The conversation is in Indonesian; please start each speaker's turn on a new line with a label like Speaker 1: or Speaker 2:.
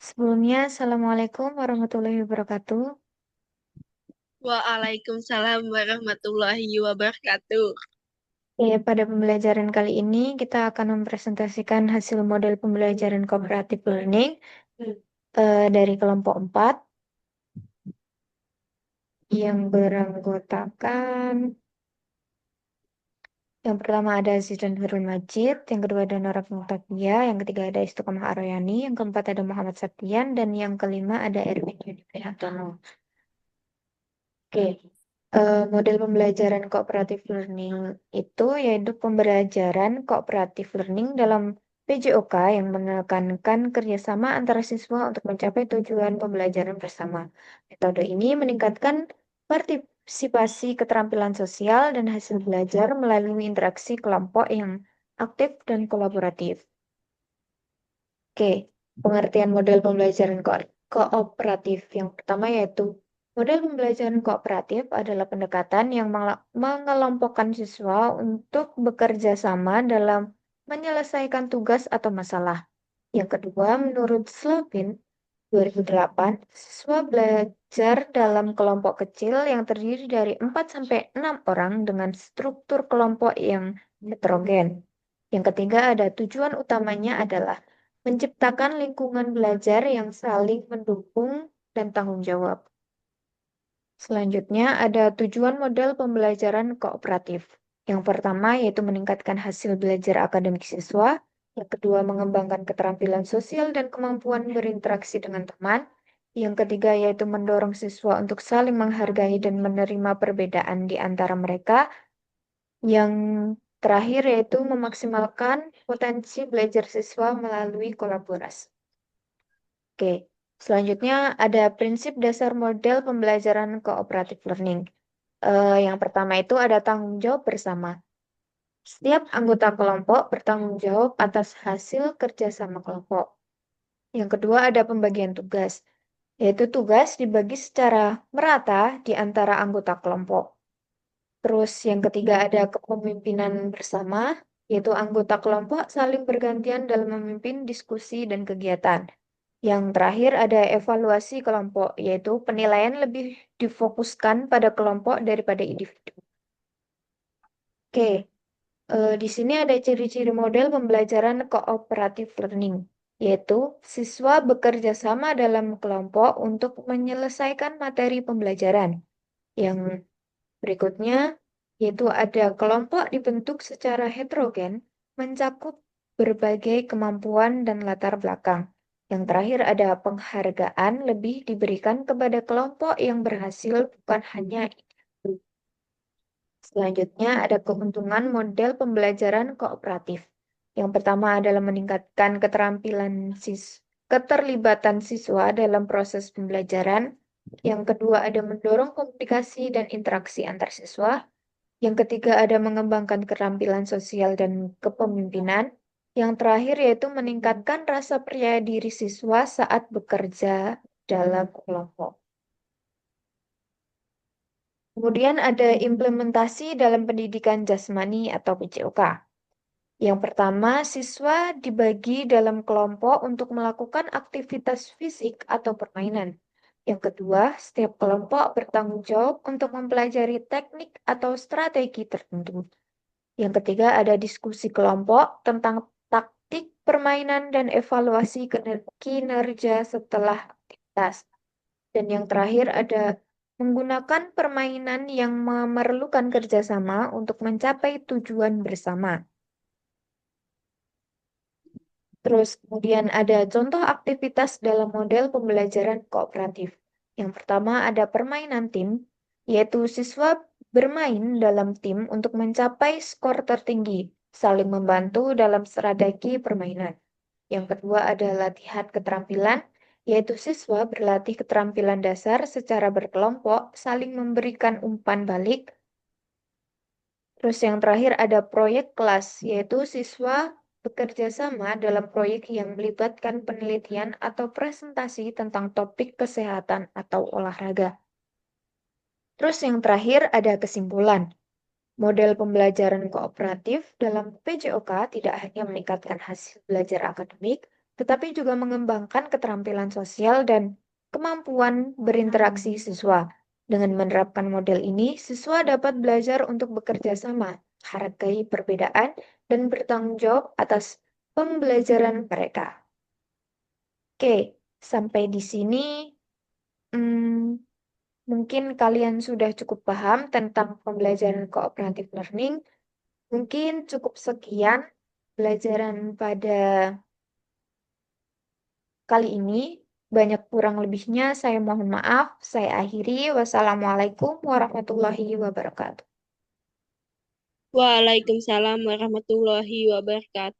Speaker 1: Sebelumnya, Assalamualaikum warahmatullahi wabarakatuh.
Speaker 2: Waalaikumsalam warahmatullahi wabarakatuh.
Speaker 1: Pada pembelajaran kali ini kita akan mempresentasikan hasil model pembelajaran cooperative learning dari kelompok 4 yang beranggotakan yang pertama ada Zidan Nurul Majid, yang kedua ada Nora Muhtafia, yang ketiga ada Istiqomah Aroyani, yang keempat ada Muhammad Septian, dan yang kelima ada Erwin Yudi Prihartono. Oke, model pembelajaran cooperative learning itu yaitu pembelajaran cooperative learning dalam PJOK yang menekankan kerjasama antara siswa untuk mencapai tujuan pembelajaran bersama. Metode ini meningkatkan partisipasi keterampilan sosial dan hasil belajar melalui interaksi kelompok yang aktif dan kolaboratif. Oke, pengertian model pembelajaran kooperatif yang pertama yaitu model pembelajaran kooperatif adalah pendekatan yang mengelompokkan siswa untuk bekerja sama dalam menyelesaikan tugas atau masalah. Yang kedua, menurut Slavin 2008, siswa belajar dalam kelompok kecil yang terdiri dari 4 sampai 6 orang dengan struktur kelompok yang heterogen. Yang ketiga, ada tujuan utamanya adalah menciptakan lingkungan belajar yang saling mendukung dan tanggung jawab. Selanjutnya, ada tujuan model pembelajaran kooperatif. Yang pertama yaitu meningkatkan hasil belajar akademik siswa. Yang kedua, mengembangkan keterampilan sosial dan kemampuan berinteraksi dengan teman. Yang ketiga, yaitu mendorong siswa untuk saling menghargai dan menerima perbedaan di antara mereka. Yang terakhir, yaitu memaksimalkan potensi belajar siswa melalui kolaborasi. Oke, selanjutnya ada prinsip dasar model pembelajaran cooperative learning. Yang pertama itu ada tanggung jawab bersama. Setiap anggota kelompok bertanggung jawab atas hasil kerjasama kelompok. Yang kedua ada pembagian tugas, yaitu tugas dibagi secara merata di antara anggota kelompok. Terus yang ketiga ada kepemimpinan bersama, yaitu anggota kelompok saling bergantian dalam memimpin diskusi dan kegiatan. Yang terakhir ada evaluasi kelompok, yaitu penilaian lebih difokuskan pada kelompok daripada individu. Oke, di sini ada ciri-ciri model pembelajaran cooperative learning, yaitu siswa bekerja sama dalam kelompok untuk menyelesaikan materi pembelajaran. Yang berikutnya, yaitu ada kelompok dibentuk secara heterogen, mencakup berbagai kemampuan dan latar belakang. Yang terakhir ada penghargaan lebih diberikan kepada kelompok yang berhasil, bukan hanya individu. Selanjutnya ada keuntungan model pembelajaran kooperatif. Yang pertama adalah meningkatkan keterlibatan siswa dalam proses pembelajaran. Yang kedua ada mendorong komunikasi dan interaksi antar siswa. Yang ketiga ada mengembangkan keterampilan sosial dan kepemimpinan. Yang terakhir yaitu meningkatkan rasa percaya diri siswa saat bekerja dalam kelompok. Kemudian ada implementasi dalam pendidikan jasmani atau PJOK. Yang pertama, siswa dibagi dalam kelompok untuk melakukan aktivitas fisik atau permainan. Yang kedua, setiap kelompok bertanggung jawab untuk mempelajari teknik atau strategi tertentu. Yang ketiga, ada diskusi kelompok tentang taktik permainan dan evaluasi kinerja setelah aktivitas. Dan yang terakhir ada menggunakan permainan yang memerlukan kerjasama untuk mencapai tujuan bersama. Terus kemudian ada contoh aktivitas dalam model pembelajaran kooperatif. Yang pertama ada permainan tim, yaitu siswa bermain dalam tim untuk mencapai skor tertinggi, saling membantu dalam strategi permainan. Yang kedua ada latihan keterampilan, yaitu siswa berlatih keterampilan dasar secara berkelompok, saling memberikan umpan balik. Terus yang terakhir ada proyek kelas, yaitu siswa bekerja sama dalam proyek yang melibatkan penelitian atau presentasi tentang topik kesehatan atau olahraga. Terus yang terakhir ada kesimpulan. Model pembelajaran kooperatif dalam PJOK tidak hanya meningkatkan hasil belajar akademik, tetapi juga mengembangkan keterampilan sosial dan kemampuan berinteraksi siswa. Dengan menerapkan model ini, siswa dapat belajar untuk bekerja sama, hargai perbedaan, dan bertanggung jawab atas pembelajaran mereka. Oke, sampai di sini hmm, mungkin kalian sudah cukup paham tentang pembelajaran cooperative learning. Mungkin cukup sekian pelajaran pada kali ini. Banyak kurang lebihnya, saya mohon maaf. Saya akhiri. Wassalamualaikum warahmatullahi wabarakatuh.
Speaker 2: Waalaikumsalam warahmatullahi wabarakatuh.